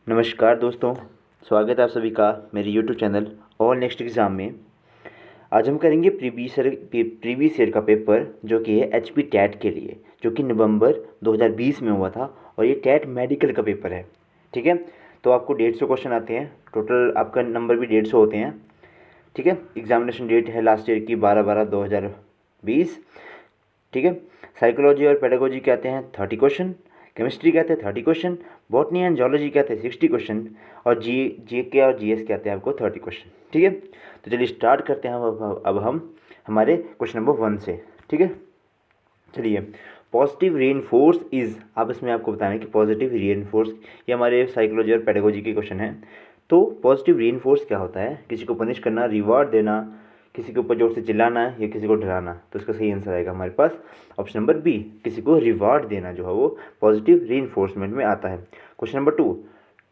नमस्कार दोस्तों, स्वागत है आप सभी का मेरे यूट्यूब चैनल और नेक्स्ट एग्ज़ाम में। आज हम करेंगे प्रीवियस ईयर का पेपर जो कि है एचपी टैट के लिए, जो कि नवंबर 2020 में हुआ था और ये टैट मेडिकल का पेपर है। ठीक है, तो आपको 150 क्वेश्चन आते हैं, टोटल आपका नंबर भी 150 होते हैं। ठीक है, एग्जामिनेशन डेट है लास्ट ईयर की 12/12/2020। ठीक है, साइकोलॉजी और पेडागोजी के आते हैं 30 क्वेश्चन, केमिस्ट्री के आते हैं 30 क्वेश्चन, बॉटनी एंड जोलॉजी के आते हैं 60 क्वेश्चन और जीके और जीएस के आते हैं आपको 30 क्वेश्चन। ठीक है, तो चलिए स्टार्ट करते हैं अब हम हमारे क्वेश्चन नंबर 1 से। ठीक है, चलिए पॉजिटिव रीइंफोर्स इज, आप इसमें आपको बताना है कि पॉजिटिव रीइंफोर्स, ये हमारे साइकोलॉजी और पेडागोजी के क्वेश्चन हैं। तो पॉजिटिव रीइंफोर्स क्या होता है? किसी को पनिश करना, रिवार्ड देना, किसी के ऊपर जोर से चिल्लाना या किसी को डराना। तो इसका सही आंसर आएगा हमारे पास ऑप्शन नंबर बी, किसी को रिवार्ड देना जो है वो पॉजिटिव रीइंफोर्समेंट में आता है। Question number 2,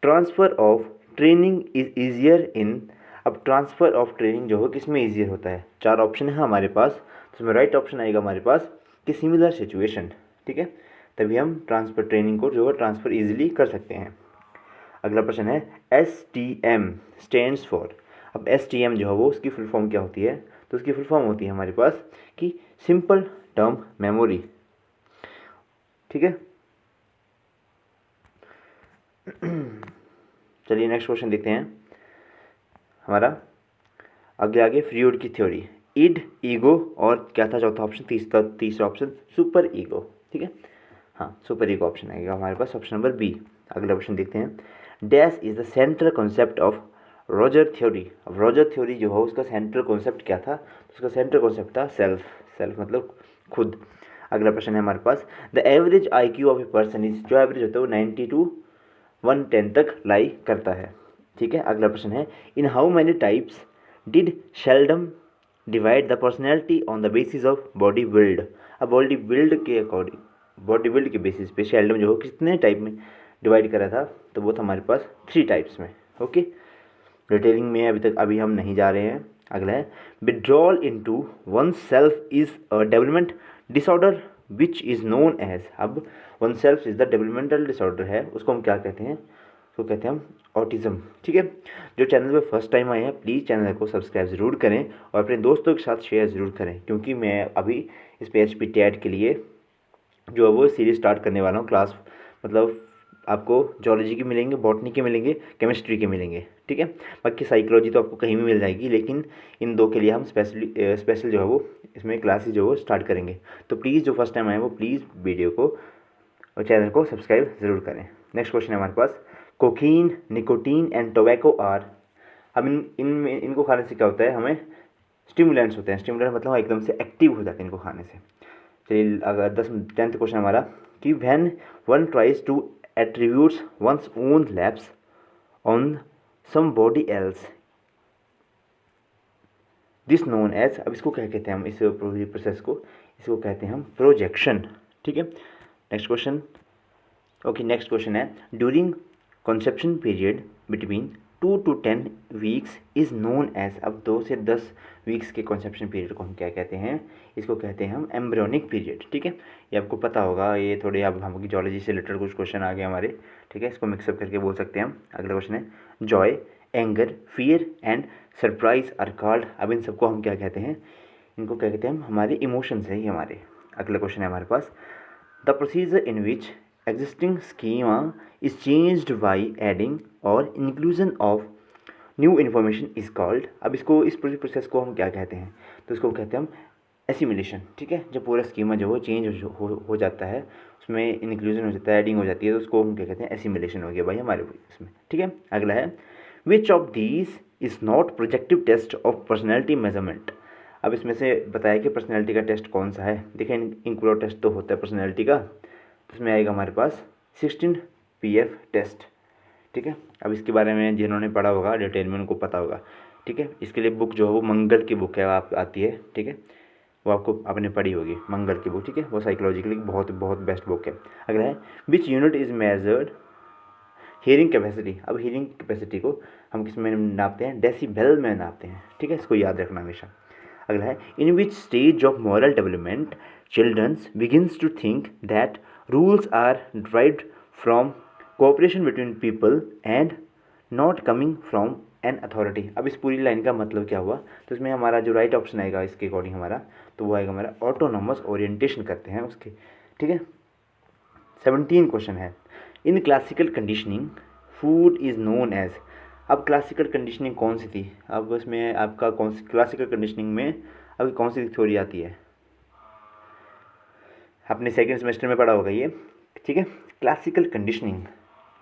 transfer of training is easier in, अब ट्रांसफ़र ऑफ ट्रेनिंग जो है किस में ईजियर होता है? 4 ऑप्शन है हमारे पास, इसमें राइट ऑप्शन आएगा हमारे पास कि सिमिलर सिचुएशन। ठीक है, तभी हम ट्रांसफ़र ट्रेनिंग को जो है ट्रांसफ़र ईजिली कर सकते हैं। अगला प्रश्न है STM स्टैंड्स फॉर, अब STM जो है वो उसकी फुल फॉर्म क्या होती है? तो उसकी फुल फॉर्म होती है हमारे पास कि सिंपल टर्म मेमोरी। ठीक है, चलिए नेक्स्ट क्वेश्चन देखते हैं हमारा। आगे फ्रीड की थ्योरी, इड, ईगो और क्या था चौथा ऑप्शन? तीसरा ऑप्शन सुपर ईगो। ठीक है, हाँ सुपर ईगो ऑप्शन आएगा हमारे पास ऑप्शन नंबर बी। अगला क्वेश्चन देखते हैं, dash is the central concept of Roger theory. अब रोजर थ्योरी जो है उसका सेंट्रल कॉन्सेप्ट क्या था? तो उसका सेंट्रल कॉन्सेप्ट था सेल्फ, सेल्फ मतलब खुद। अगला प्रश्न है हमारे पास, the average IQ of a person is, जो एवरेज होता है वो 90 to 110 तक लाई करता है। ठीक है, अगला प्रश्न है, in how many types did seldom divide the personality on the basis of body build. अब बॉडी बिल्ड के अकॉर्डिंग, बॉडी बिल्ड के बेसिस पे शेल्डम जो है कितने टाइप में डिवाइड करा था? तो वो था हमारे पास 3 टाइप्स में। ओके, डिटेलिंग में अभी हम नहीं जा रहे हैं। अगला है, withdrawal into one self is a development disorder which is known as, अब one self is the developmental disorder है, उसको हम क्या कहते हैं? उसको कहते हैं हम ऑटिज़म। ठीक है, जो चैनल पे फर्स्ट टाइम आए हैं प्लीज़ चैनल को सब्सक्राइब ज़रूर करें और अपने दोस्तों के साथ शेयर ज़रूर करें, क्योंकि मैं अभी इस PHP टैट के लिए जो है वो सीरीज स्टार्ट करने वाला हूँ। क्लास मतलब आपको जोलॉजी के मिलेंगे, बॉटनी के मिलेंगे, केमिस्ट्री के मिलेंगे। ठीक है, बाकी साइकोलॉजी तो आपको कहीं भी मिल जाएगी, लेकिन इन 2 के लिए हम स्पेशल जो है वो इसमें क्लासेस जो है वो स्टार्ट करेंगे। तो प्लीज़ जो फर्स्ट टाइम आए वो प्लीज़ वीडियो को और चैनल को सब्सक्राइब ज़रूर करें। नेक्स्ट क्वेश्चन है हमारे पास, cocaine, nicotine and tobacco are, हम इनको खाने से क्या होता है? हमें स्टिमुलेंट्स होते हैं। स्टिमुलेंट मतलब हम एकदम से एक्टिव हो जाते हैं इनको खाने से। चलिए अगर 10th क्वेश्चन हमारा कि when one tries to attributes one's own lapse on somebody else this known as, अब इसको क्या कहते हैं हम? इस पूरी प्रोसेस को इसको कहते हैं हम प्रोजेक्शन। ठीक है, next question. Okay, next question है, during conception period between 2 to 10 weeks is known as, अब 2 से 10 वीक्स के कंसेप्शन पीरियड को हम क्या कहते हैं? इसको कहते हैं हम एम्ब्रियोनिक पीरियड। ठीक है, ये आपको पता होगा, ये थोड़े अब हमकी जोलॉजी से रिलेटेड कुछ क्वेश्चन आ गए हमारे। ठीक है, इसको मिक्सअप करके बोल सकते हैं हम। अगला क्वेश्चन है, joy, anger, fear and surprise are called, अब इन सबको हम क्या कहते हैं? इनको क्या कहते हैं हम? हमारे इमोशंस हैं ये हमारे। अगला क्वेश्चन है हमारे पास, the procedure in which existing schema is changed by adding or inclusion of new information is called, अब इसको इस पूरी प्रोसेस को हम क्या कहते हैं? तो इसको कहते हैं हम एसिमिलेशन। ठीक है, जब पूरा स्कीमा जो है चेंज हो जाता है, उसमें इंक्लूजन हो जाता है, एडिंग हो जाती है, तो उसको हम क्या कहते हैं? एसिमिलेशन हो गया भाई हमारे इसमें। ठीक है, अगला है, which of these is not projective test of personality measurement, अब इसमें से बताया कि पर्सनैलिटी का टेस्ट कौन सा है। देखिए इंक्लूडो टेस्ट तो होता है पर्सनैलिटी का, इसमें आएगा हमारे पास 16 PF टेस्ट। ठीक है, अब इसके बारे में जिन्होंने पढ़ा होगा डिटेल में उनको पता होगा। ठीक है, इसके लिए बुक जो है वो मंगल की बुक है, आप आती है। ठीक है, वो आपको आपने पढ़ी होगी मंगल की बुक। ठीक है, वो साइकोलॉजी के लिए बहुत बहुत बेस्ट बुक है। अगला है, which unit is measured hearing capacity, अब हियरिंग कैपेसिटी को हम किस में नापते हैं? डेसीबेल में नापते हैं। ठीक है, इसको याद रखना हमेशा। अगला है, in which stage of moral development childrens begins to think that rules are derived from cooperation between people and not coming from an authority. अब इस पूरी लाइन का मतलब क्या हुआ, तो इसमें हमारा जो राइट ऑप्शन आएगा इसके अकॉर्डिंग हमारा, तो वो आएगा हमारा ऑटोनॉमस ओरिएंटेशन करते हैं उसके, ठीक है। 17 क्वेश्चन है, in classical conditioning food is known as. अब क्लासिकल कंडीशनिंग कौन सी थी, अब उसमें आपका कौन सी क्लासिकल कंडीशनिंग में अब कौन सी थ्योरी आती है, आपने सेकेंड सेमेस्टर में पढ़ा होगा ये, ठीक है। क्लासिकल कंडीशनिंग,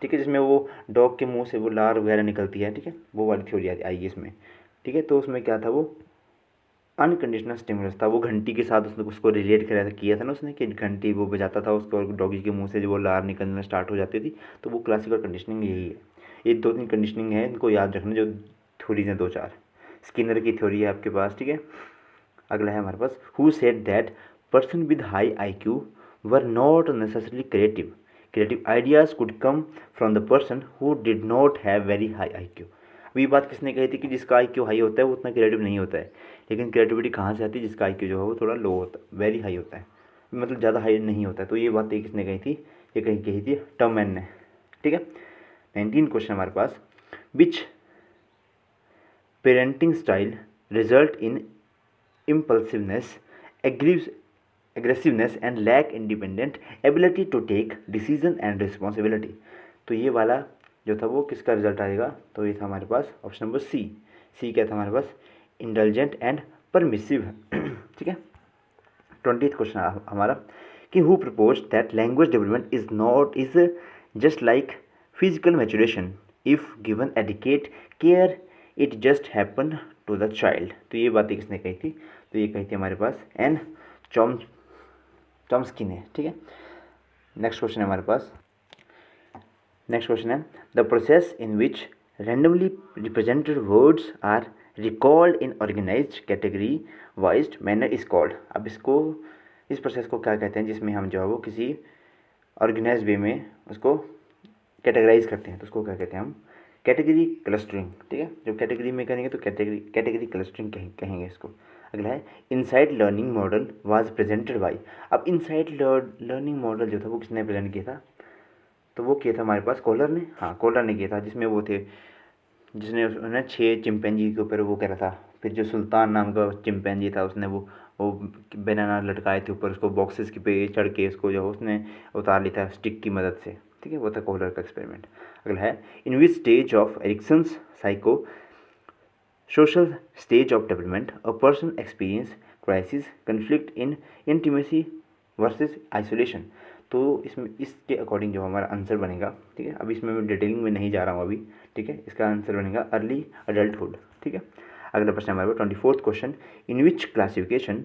ठीक है, जिसमें वो डॉग के मुंह से वो लार वगैरह निकलती है, ठीक है, वो वाली थ्योरी आएगी इसमें, ठीक है। तो उसमें क्या था, वो अनकंडीशनल स्टिमुलस था, वो घंटी के साथ उसने उसको रिलेट किया था ना उसने, कि घंटी वो बजाता था उसको और डॉगी के मुंह से जो वो लार निकलना स्टार्ट हो जाती थी, तो वो क्लासिकल कंडीशनिंग यही है। ये 2-3 कंडीशनिंग है, इनको याद रखना, जो थ्योरीज हैं 2-4। स्किनर की थ्योरी है आपके पास, ठीक है। अगला है हमारे पास, who said that person with high IQ were not necessarily creative, creative ideas could come from the person who did not have very high IQ। अब ये बात किसने कही थी कि जिसका IQ हाई होता है वो उतना क्रिएटिव नहीं होता है, लेकिन क्रिएटिविटी कहाँ से आती है, जिसका IQ जो है वो थोड़ा लो होता है, वेरी हाई होता है, मतलब ज़्यादा हाई नहीं होता है। तो ये बात किसने कही थी, ये कही थी टर्मैन ने, ठीक है। 19 क्वेश्चन हमारे पास, which parenting style result in impulsiveness, aggressiveness and lack independent ability to take decision and responsibility। तो ये वाला जो था वो किसका रिजल्ट आएगा, तो ये था हमारे पास ऑप्शन नंबर सी क्या था हमारे पास, इंडल्जेंट एंड परमिसिव, ठीक है। 20th क्वेश्चन हमारा, कि who propose that language development is just like physical maturation, if given adequate care it just happen to the child. तो ये बातें किसने कही थी, तो ये कही थी हमारे पास एन चॉम्स्की ने, ठीक है। नेक्स्ट क्वेश्चन है हमारे पास, नेक्स्ट क्वेश्चन है, the process in which randomly represented words are recalled in organized category wised manner is called. अब इसको, इस प्रोसेस को क्या कहते हैं, जिसमें हम जो है वो किसी ऑर्गेनाइज वे में उसको कैटेगराइज करते हैं, तो उसको क्या कहते हैं हम, कैटेगरी क्लस्टरिंग, ठीक है। जब कैटेगरी में करेंगे तो कैटेगरी क्लस्टरिंग कहेंगे इसको। अगला है, inside learning model was presented by. अब इनसाइड लर्निंग मॉडल जो था वो किसने प्रेजेंट किया था, तो वो किया था हमारे पास कोलर ने, हाँ कोलर ने किया था, जिसमें वो थे, जिसने उन्होंने 6 चिंपैंजी के ऊपर वो करा था। फिर जो सुल्तान नाम का चिंपैंजी था उसने वो बनाना लटकाए थे ऊपर, उसको बॉक्सेस के पे चढ़ के इसको जो उसने उतार लिया था स्टिक की मदद से, ठीक है, वो था कोलर का एक्सपेरिमेंट। अगला है, in which stage of Erikson's psycho social stage of development a person experience crisis conflict in intimacy versus isolation. तो इसमें इसके अकॉर्डिंग जो हमारा आंसर बनेगा, ठीक है, अब इसमें मैं डिटेलिंग में नहीं जा रहा हूँ अभी, ठीक है, इसका आंसर बनेगा अर्ली अडल्टहुड, ठीक है। अगला प्रश्न हमारे पास 24th question, in which classification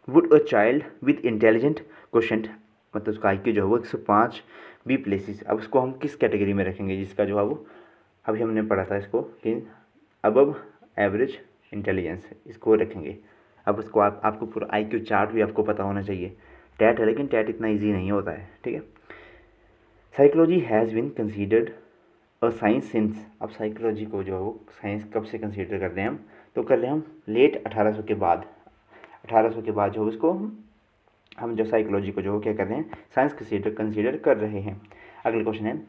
would a child with intelligent question, मतलब उसका IQ जो है वो 105 बी प्लेसेस। अब उसको हम किस कैटेगरी में रखेंगे, जिसका जो है वो अभी हमने पढ़ा था इसको कि अबव एवरेज इंटेलिजेंस, इसको रखेंगे। अब उसको आपको पूरा IQ चार्ट भी आपको पता होना चाहिए। टैट है, लेकिन टैट इतना इजी नहीं होता है, ठीक है। Psychology has been considered a science since. अब साइकोलॉजी को जो है वो साइंस कब से कंसीडर कर रहे हैं हम, तो कर रहे हैं हम लेट 1800 के बाद, 1800 के बाद जो उसको हम जो साइकोलॉजी को जो क्या कर रहे हैं, साइंस कंसीडर कर रहे हैं। अगला क्वेश्चन है,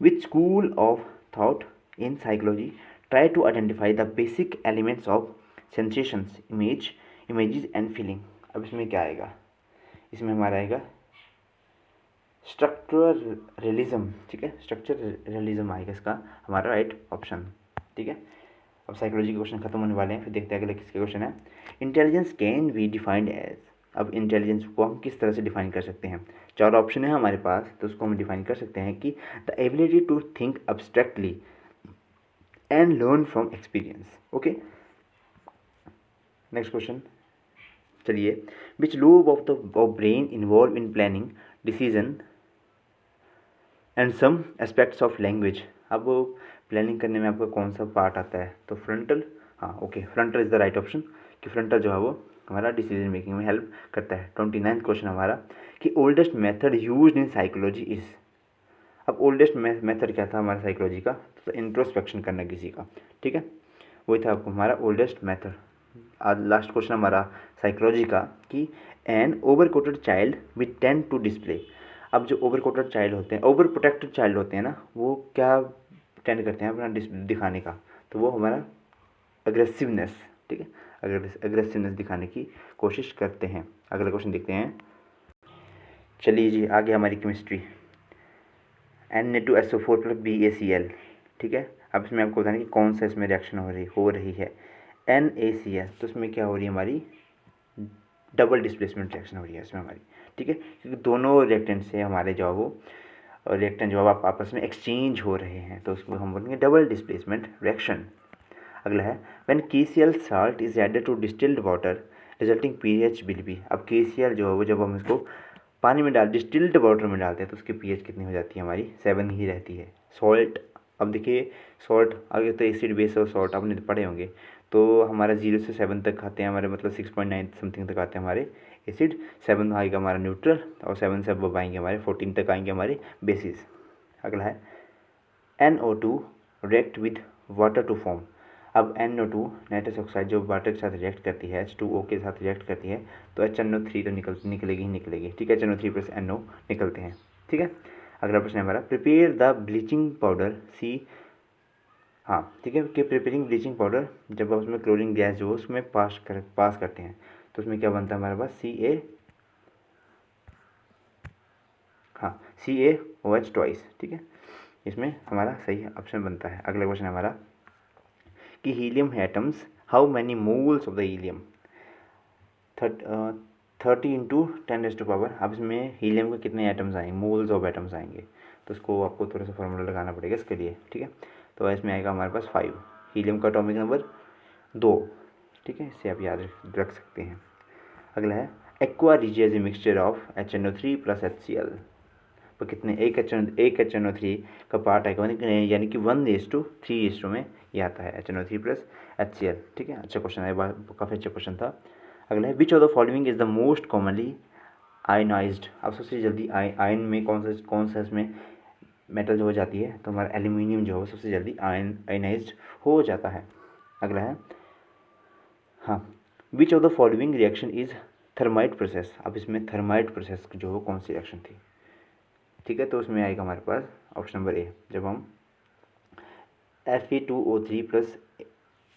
which school of thought in psychology try to identify the basic elements of sensations images and feeling. अब इसमें क्या आएगा, इसमें हमारा आएगा स्ट्रक्चरल रियलिज्म, ठीक है, स्ट्रक्चरल रियलिज्म आएगा इसका हमारा राइट ऑप्शन, ठीक है। अब साइकोलॉजी के क्वेश्चन खत्म होने वाले हैं, फिर देखते हैं अगले किसके क्वेश्चन है, intelligence can be defined as. अब इंटेलिजेंस को हम किस तरह से डिफाइन कर सकते हैं, 4 ऑप्शन है हमारे पास, तो उसको हम डिफाइन कर सकते हैं कि the ability to think abstractly and learn from experience, okay. Next question, चलिए, which lobe of the brain involve in planning decision and some aspects of language. अब प्लानिंग करने में आपका कौन सा पार्ट आता है, तो फ्रंटल, हाँ okay, frontal is the right option, कि फ्रंटल जो है वो हमारा डिसीजन मेकिंग में हेल्प करता है। 29th क्वेश्चन हमारा, कि oldest method used in psychology is. अब ओल्डेस्ट मेथड क्या था हमारा साइकोलॉजी का, तो इंट्रोस्पेक्शन करना किसी का, ठीक है, वही था आपको हमारा ओल्डेस्ट मेथड। आज लास्ट क्वेश्चन हमारा साइकोलॉजी का, कि an over coated child with tend to display. अब जो ओवर कोटेड चाइल्ड होते हैं, ओवर प्रोटेक्टेड चाइल्ड होते हैं ना, वो क्या टेंड करते हैं अपना दिखाने का, तो वो हमारा अग्रेसिवनेस, ठीक है, अग्रेसिवनेस दिखाने की कोशिश करते हैं। अगला क्वेश्चन देखते हैं। चलिए जी, आगे हमारी केमिस्ट्री, Na2SO4 प्लस BaCl, ठीक है। अब इसमें आपको बताना कि कौन सा इसमें रिएक्शन हो रही है। NaCl, तो इसमें क्या हो रही है हमारी, डबल डिस्प्लेसमेंट रिएक्शन हो रही है इसमें हमारी, ठीक है, क्योंकि दोनों रिएक्टेंट से हमारे जो है वो रिएक्टेंट जो है आपस में एक्सचेंज हो रहे हैं, तो उसको हम बोलेंगे डबल डिस्प्लेसमेंट रिएक्शन। अगला है when KCl salt is added to distilled water resulting pH will be. अब KCl जो है वो जब हम इसको पानी में डिस्टिल्ड वाटर में डालते हैं तो उसकी pH कितनी हो जाती है हमारी, 7 ही रहती है। सॉल्ट, अब देखिए सॉल्ट आगे तो एसिड बेस और सॉल्ट आपने पढ़े होंगे, तो हमारा 0 से 7 तक आते हैं हमारे, मतलब 6.9 समथिंग तक आते हैं हमारे एसिड, 7 आएगा हमारा न्यूट्रल, और 7 से अब आएंगे हमारे 14 तक आएंगे हमारे बेसिस। अगला है NO2 react with water to form. अब NO2 नाइट्रस ऑक्साइड जो वाटर के साथ रिएक्ट करती है, H2O के साथ रिएक्ट करती है, तो HNO3 तो निकलेगी ही निकलेगी, ठीक है, HNO3 प्लस NO निकलते हैं, ठीक है। अगला प्रश्न है हमारा prepare the bleaching powder C, हाँ ठीक है, कि प्रिपेयरिंग ब्लीचिंग पाउडर जब आप उसमें क्लोरीन गैस जो उसमें पास करते हैं तो उसमें क्या बनता है हमारे पास CA, हाँ CaOH ट्वाइस, ठीक है, इसमें हमारा सही ऑप्शन बनता है। अगला क्वेश्चन है हमारा कि helium atoms, how many moles of the helium, 30 into 10⁻⁴। अब इसमें हीलियम के कितने एटम्स आएंगे, मोल्स ऑफ एटम्स आएंगे, तो उसको आपको थोड़ा सा फॉर्मूला लगाना पड़ेगा इसके लिए, ठीक है। तो इसमें आएगा हमारे पास 5, हीलियम का एटॉमिक नंबर 2, ठीक है, इससे आप याद रख सकते हैं। अगला है aqua regius mixture of HNO3 plus HCl, तो कितने, एक HNO3 का पार्ट आएगा, यानी कि 1:3 में ये आता है HNO3 प्लस HCl, ठीक है। अच्छा क्वेश्चन है, काफ़ी अच्छा क्वेश्चन था। अगला है which of the following is the most commonly ionised. अब सबसे जल्दी आयन में कौन सा इसमें मेटल जो हो जाती है, तो हमारा एल्यूमिनियम जो है सबसे जल्दी आयनाइज्ड हो जाता है। अगला है हाँ which of the following reaction is thermite process. अब इसमें थर्माइट प्रोसेस जो हो कौन सी रिएक्शन थी, ठीक है, तो उसमें आएगा हमारे पास ऑप्शन नंबर ए, जब हम Fe2O3 प्लस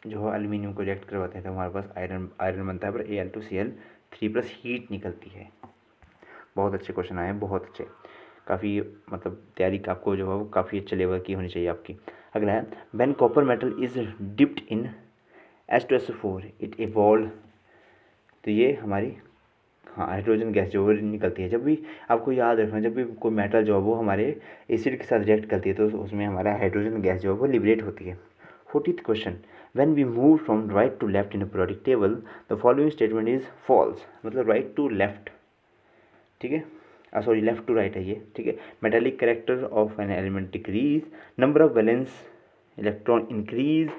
जो है एल्यूमिनियम को रिएक्ट करवाते हैं तो हमारे पास आयरन बनता है, पर Al2Cl3 प्लस हीट निकलती है। बहुत अच्छे क्वेश्चन आए हैं, बहुत अच्छे, काफ़ी मतलब तैयारी आपको जो है वो काफ़ी अच्छे लेवल की होनी चाहिए आपकी। अगला है when copper metal is dipped in H2SO4 it evolve, तो ये हमारी हाँ हाइड्रोजन गैस जो निकलती है। जब भी आपको याद रखना, जब भी कोई मेटल जो है वो हमारे एसिड के साथ रिएक्ट करती है तो उसमें हमारा हाइड्रोजन गैस जो है वो लिबरेट होती है। 40th question when we move from right to left in a periodic table the following statement is false, मतलब राइट टू लेफ्ट, ठीक है, सॉरी लेफ्ट टू राइट है ये, ठीक है। Metallic character of an element decrease, number of valence electron increase,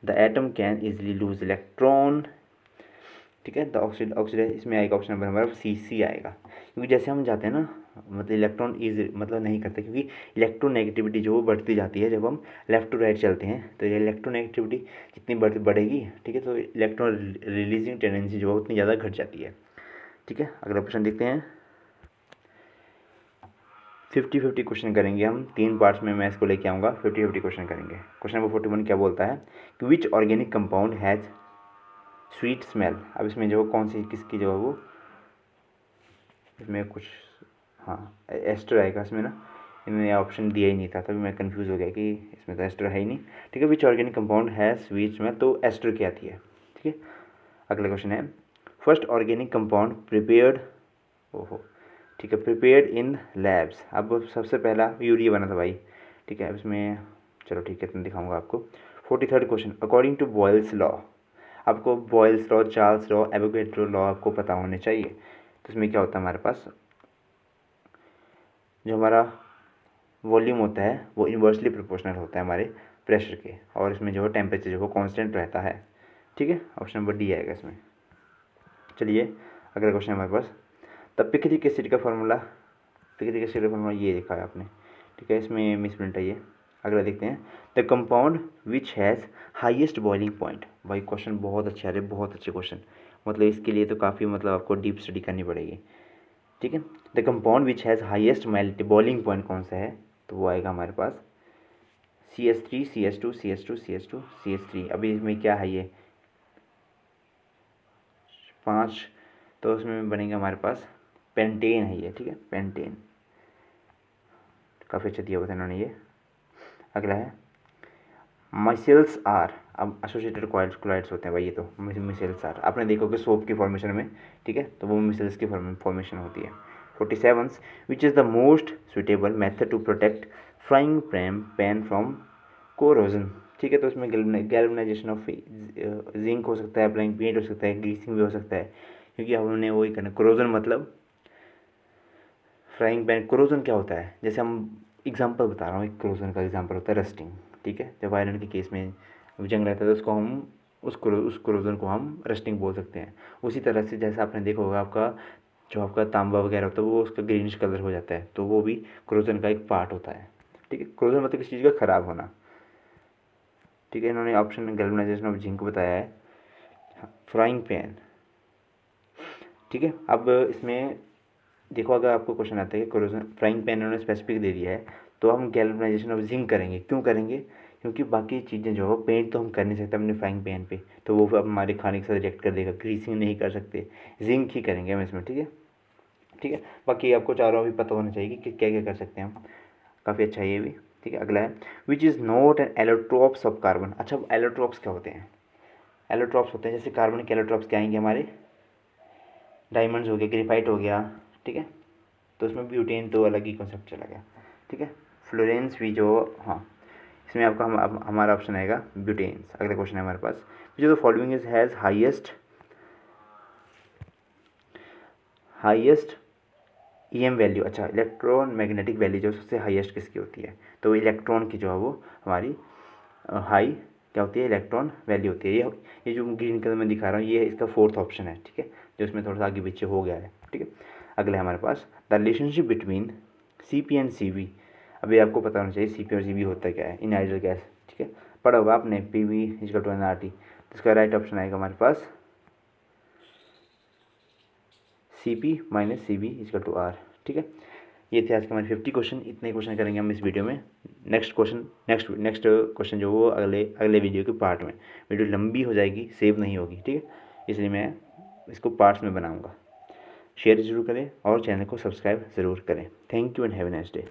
the atom can easily loose electron, ठीक है। The oxidise, इसमें आएगा ऑप्शन नंबर हमारा सी आएगा, क्योंकि जैसे हम जाते हैं ना, मतलब इलेक्ट्रॉन मतलब नहीं करते, क्योंकि इलेक्ट्रोनेगेटिविटी जो बढ़ती जाती है जब हम लेफ्ट टू राइट चलते हैं, तो ये इलेक्ट्रोनेगेटिविटी जितनी बढ़ेगी, ठीक है, तो इलेक्ट्रॉन रिलीजिंग टेंडेंसी जो है उतनी ज़्यादा घट जाती है, ठीक है। अगला क्वेश्चन देखते हैं। 50-50 क्वेश्चन करेंगे हम, 3 पार्ट्स में मैं इसको लेके आऊँगा, 50-50 क्वेश्चन करेंगे। क्वेश्चन नंबर 41 क्या बोलता है कि which organic compound has sweet smell. अब इसमें जो कौन सी किसकी जो है वो, इसमें कुछ हाँ एस्टर आएगा इसमें ना, इन्होंने ऑप्शन दिया ही नहीं था, तभी मैं कंफ्यूज हो गया कि इसमें तो एस्टर है ही नहीं, ठीक है। विच ऑर्गेनिक कंपाउंड है स्वीट स्मेल, तो एस्टर की आती है, ठीक है। अगला क्वेश्चन है फर्स्ट ऑर्गेनिक कंपाउंड प्रिपेयर्ड, ओहो ठीक है, प्रिपेयर्ड इन लैब्स। अब सबसे पहला यूरिया बना था भाई, ठीक है। अब इसमें चलो ठीक है, मैं दिखाऊंगा आपको। 43rd question according to Boyle's law, आपको Boyle's law, Charles law, Avogadro law आपको पता होने चाहिए। तो इसमें क्या होता है हमारे पास, जो हमारा वॉल्यूम होता है वो इन्वर्सली प्रोपोर्शनल होता है हमारे प्रेशर के, और इसमें जो है टेम्परेचर जो है कांस्टेंट रहता है, ठीक है। ऑप्शन नंबर डी आएगा इसमें। चलिए अगला क्वेश्चन हमारे पास द पिक्रिक एसिड का फार्मूला, पिक्रिक एसिड का फार्मूला ये देखा है आपने, ठीक है, इसमें मिसप्रिंट है ये। अगला देखते हैं the compound which has highest boiling point. भाई क्वेश्चन बहुत अच्छे आ रहे, बहुत अच्छे क्वेश्चन, मतलब इसके लिए तो काफ़ी मतलब आपको डीप स्टडी करनी पड़ेगी, ठीक है। The compound which has highest molality boiling point कौन सा है, तो वो आएगा हमारे पास CH3 CH2 CH2 CH2 CH3। अभी इसमें क्या है ये 5, तो उसमें बनेगा हमारे पास पेंटेन है ये, ठीक है, पेंटेन। काफ़ी अच्छा दिया हुआ था इन्होंने ये। अगला है मिसेल्स आर, अब एसोसिएटेड क्लोराइड्स होते हैं भाई, ये तो मिसेल्स आर आपने देखो कि सोप की फॉर्मेशन में, ठीक है, तो वो मिसेल्स की फॉर्मेशन होती है। 47 which is the most suitable method to protect frying pan from corrosion, ठीक है, तो उसमें गैल्वेनाइजेशन ऑफ जिंक हो सकता है, फ्राइंग पेंट हो सकता है, ग्रीसिंग भी हो सकता है, क्योंकि हमने वही करना। कोरोजन मतलब फ्राइंग पैन, कोरोजन क्या होता है, जैसे हम एग्जांपल बता रहा हूँ, एक कोरोजन का एग्जांपल होता है रस्टिंग, ठीक है, जब आयरन के केस में जंग रहता है तो उसको हम उस कोरोजन को हम रस्टिंग बोल सकते हैं। उसी तरह से जैसा आपने देखा होगा आपका जो आपका तांबा वगैरह होता है वो उसका ग्रीनिश कलर हो जाता है, तो वो भी कोरोजन का एक पार्ट होता है, ठीक है। कोरोजन मतलब किसी चीज़ का ख़राब होना, ठीक है। इन्होंने ऑप्शन गैल्वेनाइजेशन ऑफ जिंक बताया है, फ्राइंग पैन, ठीक है। अब इसमें देखो अगर आपको क्वेश्चन आता है कि कोरोजन फ्राइंग पैन उन्होंने स्पेसिफिक दे दिया है, तो हम गैल्वेनाइजेशन ऑफ जिंक करेंगे। क्यों करेंगे, क्योंकि बाकी चीज़ें जो हो पेंट तो हम कर नहीं सकते अपने फ्राइंग पैन पे, तो वो अब हमारे खाने के साथ रिएक्ट कर देगा, ग्रीसिंग नहीं कर सकते, जिंक ही करेंगे हम इसमें, ठीक है, ठीक है। बाकी आपको चारों भी पता होना चाहिए कि क्या क्या कर सकते हैं हम, काफ़ी अच्छा है ये भी, ठीक है। अगला है which is not an allotropes of carbon. अच्छा एलोट्रोप्स क्या होते हैं, एलोट्रोप्स होते हैं जैसे कार्बन के एलोट्रोप्स क्या आएंगे हमारे, डायमंड्स हो गया, ग्रेफाइट हो गया, ठीक है, तो उसमें ब्यूटेन तो अलग ही कॉन्सेप्ट चला गया, ठीक है। फ्लोरेंस भी जो, हाँ इसमें आपका हमारा ऑप्शन आएगा ब्यूटेन्स। अगला क्वेश्चन है हमारे पास जो the following is has highest EM value. अच्छा इलेक्ट्रॉन मैग्नेटिक वैल्यू जो सबसे हाईएस्ट किसकी होती है, तो इलेक्ट्रॉन की जो है वो हमारी हाई क्या होती है, इलेक्ट्रॉन वैल्यू होती है। ये जो ग्रीन कलर में दिखा रहा हूँ ये इसका 4th ऑप्शन है, ठीक है, जो इसमें थोड़ा सा आगे पीछे हो गया है, ठीक है। अगला है हमारे पास the relationship between CP and CV। अभी आपको पता होना चाहिए CP और CV होता क्या है, इन आइडियल गैस, ठीक है, पढ़ा होगा आपने PV इक्वल टू nRT, तो इसका राइट ऑप्शन आएगा हमारे पास CP minus CV equal to R, ठीक है। ये थे आज के हमारे 50 क्वेश्चन, इतने क्वेश्चन करेंगे हम इस वीडियो में। नेक्स्ट क्वेश्चन जो वो अगले वीडियो के पार्ट में, वीडियो लंबी हो जाएगी, सेव नहीं होगी, ठीक है, इसलिए मैं इसको पार्ट्स में बनाऊंगा। शेयर ज़रूर करें और चैनल को सब्सक्राइब ज़रूर करें। Thank you and have a nice day.